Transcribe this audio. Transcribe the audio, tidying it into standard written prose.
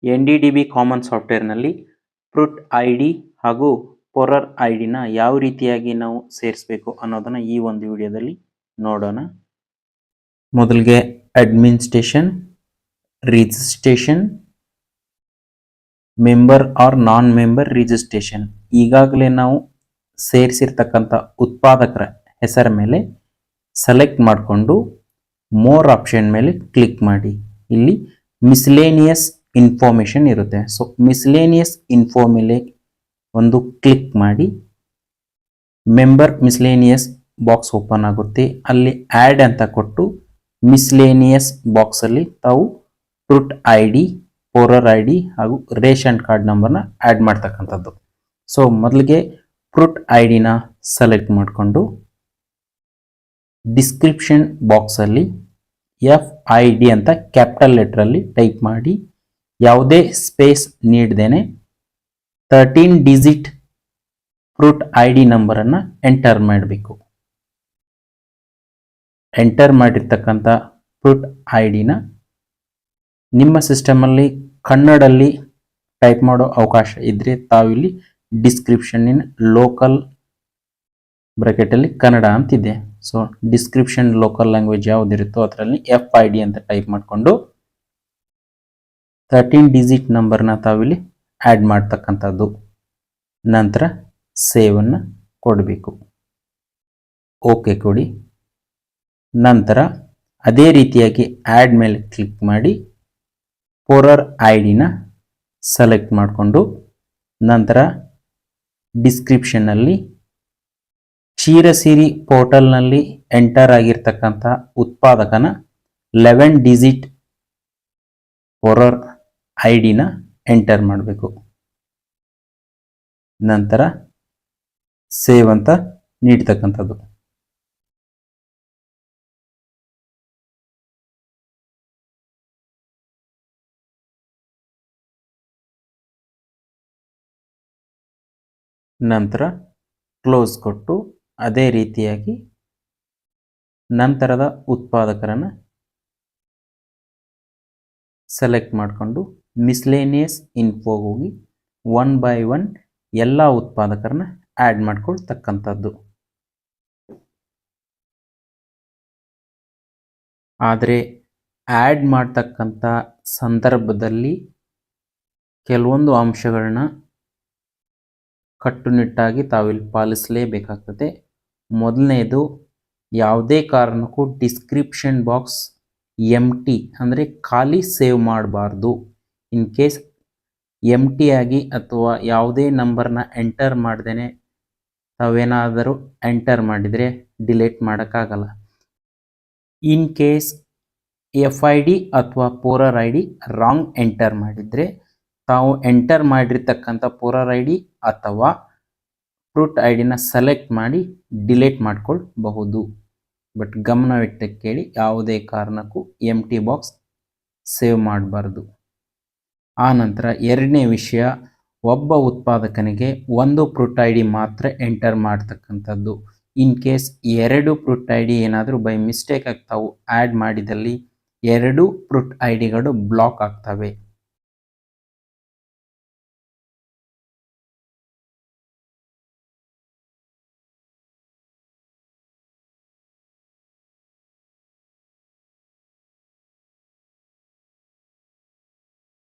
NDDB common ಸಾಫ್ಟ್ವೇರ್ನಲ್ಲಿ fruit ID ಹಾಗೂ ಪೊರರ್ IDನ ಯಾವ ರೀತಿಯಾಗಿ ನಾವು ಸೇರಿಸಬೇಕು ಅನ್ನೋದನ್ನ ಈ ಒಂದು ವಿಡಿಯೋದಲ್ಲಿ ನೋಡೋಣ. ಮೊದಲಿಗೆ administration, registration, member or non member registration. ಈಗಾಗಲೇ ನಾವು ಸೇರಿಸಿರ್ತಕ್ಕಂಥ ಉತ್ಪಾದಕರ ಹೆಸರ ಮೇಲೆ ಸೆಲೆಕ್ಟ್ ಮಾಡಿಕೊಂಡು ಮೋರ್ ಆಪ್ಷನ್ ಮೇಲೆ ಕ್ಲಿಕ್ ಮಾಡಿ. ಇಲ್ಲಿ ಮಿಸ್ಲೇನಿಯಸ್ ಇನ್ಫಾರ್ಮೇಶನ್ ಇರುತ್ತೆ. ಸೊ ಮಿಸ್ಲೇನಿಯಸ್ ಇನ್ಫೋ ಮೇಲೆ ಒಂದು ಕ್ಲಿಕ್ ಮಾಡಿ ಮೆಂಬರ್ ಮಿಸ್ಲೇನಿಯಸ್ ಬಾಕ್ಸ್ ಓಪನ್ ಆಗುತ್ತೆ. ಅಲ್ಲಿ ಆ್ಯಡ್ ಅಂತ ಕೊಟ್ಟು ಮಿಸ್ಲೇನಿಯಸ್ ಬಾಕ್ಸಲ್ಲಿ ತಾವು ಫ್ರೂಟ್ ID, ಪೊರರ್ ID ಹಾಗೂ ರೇಷನ್ ಕಾರ್ಡ್ ನಂಬರ್ನ ಆ್ಯಡ್ ಮಾಡ್ತಕ್ಕಂಥದ್ದು. ಸೊ ಮೊದಲಿಗೆ ಫ್ರೂಟ್ IDನ ಸೆಲೆಕ್ಟ್ ಮಾಡಿಕೊಂಡು ಡಿಸ್ಕ್ರಿಪ್ಷನ್ ಬಾಕ್ಸಲ್ಲಿ FID ಅಂತ ಕ್ಯಾಪಿಟಲ್ ಲೆಟ್ರಲ್ಲಿ ಟೈಪ್ ಮಾಡಿ ಯಾವುದೇ ಸ್ಪೇಸ್ ನೀಡದೇನೆ 13 ಡಿಜಿಟ್ ಫ್ರೂಟ್ ID ನಂಬರನ್ನು ಎಂಟರ್ ಮಾಡಬೇಕು. ಎಂಟರ್ ಮಾಡಿರ್ತಕ್ಕಂಥ ಫ್ರೂಟ್ IDನ ನಿಮ್ಮ ಸಿಸ್ಟಮಲ್ಲಿ ಕನ್ನಡಲ್ಲಿ ಟೈಪ್ ಮಾಡೋ ಅವಕಾಶ ಇದ್ದರೆ ತಾವಿಲ್ಲಿ ಡಿಸ್ಕ್ರಿಪ್ಷನ್ನಿನ ಲೋಕಲ್ ಬ್ರಾಕೆಟಲ್ಲಿ ಕನ್ನಡ ಅಂತಿದೆ. ಸೊ ಡಿಸ್ಕ್ರಿಪ್ಷನ್ ಲೋಕಲ್ ಲ್ಯಾಂಗ್ವೇಜ್ ಯಾವುದಿರುತ್ತೋ ಅದರಲ್ಲಿ FID ಅಂತ ಟೈಪ್ ಮಾಡಿಕೊಂಡು 13 ಡಿಜಿಟ್ ನಂಬರ್ನ ತಾವಿಲ್ಲಿ ಆ್ಯಡ್ ಮಾಡ್ತಕ್ಕಂಥದ್ದು. ನಂತರ ಸೇವನ್ನು ಕೊಡಬೇಕು. ಓಕೆ ಕೊಡಿ. ನಂತರ ಅದೇ ರೀತಿಯಾಗಿ ಆ್ಯಡ್ ಮೇಲೆ ಕ್ಲಿಕ್ ಮಾಡಿ ಪೊರರ್ IDನ ಸೆಲೆಕ್ಟ್ ಮಾಡಿಕೊಂಡು ನಂತರ ಡಿಸ್ಕ್ರಿಪ್ಷನ್ನಲ್ಲಿ ಕ್ಷೀರಸಿರಿ ಪೋರ್ಟಲ್ನಲ್ಲಿ ಎಂಟರ್ ಆಗಿರ್ತಕ್ಕಂಥ ಉತ್ಪಾದಕನ 11 ಡಿಜಿಟ್ ಪೊರರ್ IDನ ಎಂಟರ್ ಮಾಡಬೇಕು. ನಂತರ ಸೇವ್ ಅಂತ ನೀಡ್ತಕ್ಕಂಥದ್ದು. ನಂತರ ಕ್ಲೋಸ್ ಕೊಟ್ಟು ಅದೇ ರೀತಿಯಾಗಿ ನಂತರದ ಉತ್ಪಾದಕರನ್ನು ಸೆಲೆಕ್ಟ್ ಮಾಡಿಕೊಂಡು ಮಿಸ್ಲೇನಿಯಸ್ ಇನ್ಫೋಗೆ ಹೋಗಿ 1 by 1 ಎಲ್ಲ ಉತ್ಪಾದಕರನ್ನ ಆ್ಯಡ್ ಮಾಡ್ಕೊಳ್ತಕ್ಕಂಥದ್ದು. ಆದರೆ ಆ್ಯಡ್ ಮಾಡ್ತಕ್ಕಂಥ ಸಂದರ್ಭದಲ್ಲಿ ಕೆಲವೊಂದು ಅಂಶಗಳನ್ನ ಕಟ್ಟುನಿಟ್ಟಾಗಿ ತಾವಿಲ್ಲಿ ಪಾಲಿಸಲೇಬೇಕಾಗ್ತದೆ. ಮೊದಲನೇದು, ಯಾವುದೇ ಕಾರಣಕ್ಕೂ ಡಿಸ್ಕ್ರಿಪ್ಷನ್ ಬಾಕ್ಸ್ ಎಂಟಿ ಅಂದರೆ ಖಾಲಿ ಸೇವ್ ಮಾಡಬಾರ್ದು. ಇನ್ ಕೇಸ್ ಎಂಟಿ ಆಗಿ ಅಥವಾ ಯಾವುದೇ ನಂಬರ್ನ ಎಂಟರ್ ಮಾಡ್ದೇ ತಾವೇನಾದರೂ ಎಂಟರ್ ಮಾಡಿದರೆ ಡಿಲೀಟ್ ಮಾಡೋಕ್ಕಾಗಲ್ಲ. ಇನ್ ಕೇಸ್ FID ಅಥವಾ ಪೊರರ್ ID ರಾಂಗ್ ಎಂಟರ್ ಮಾಡಿದರೆ ತಾವು ಎಂಟರ್ ಮಾಡಿರ್ತಕ್ಕಂಥ ಪೊರರ್ ID ಅಥವಾ ಫ್ರೂಟ್ IDನ ಸೆಲೆಕ್ಟ್ ಮಾಡಿ ಡಿಲೀಟ್ ಮಾಡ್ಕೊಳ್ಬಹುದು. ಬಟ್ ಗಮನವಿಟ್ಟು ಕೇಳಿ, ಯಾವುದೇ ಕಾರಣಕ್ಕೂ ಎಂಟಿ ಬಾಕ್ಸ್ ಸೇವ್ ಮಾಡಬಾರ್ದು. ಆ ನಂತರ ಎರಡನೇ ವಿಷಯ, ಒಬ್ಬ ಉತ್ಪಾದಕನಿಗೆ ಒಂದು ಫ್ರೂಟ್ ID ಮಾತ್ರ ಎಂಟರ್ ಮಾಡ್ತಕ್ಕಂಥದ್ದು. ಇನ್ ಕೇಸ್ 2 ಫ್ರೂಟ್ ID ಏನಾದರೂ ಬೈ ಮಿಸ್ಟೇಕ್ ಆಗಿ ತಾವು ಆ್ಯಡ್ ಮಾಡಿದಲ್ಲಿ 2 ಫ್ರೂಟ್ IDಗಳು ಬ್ಲಾಕ್ ಆಗ್ತವೆ.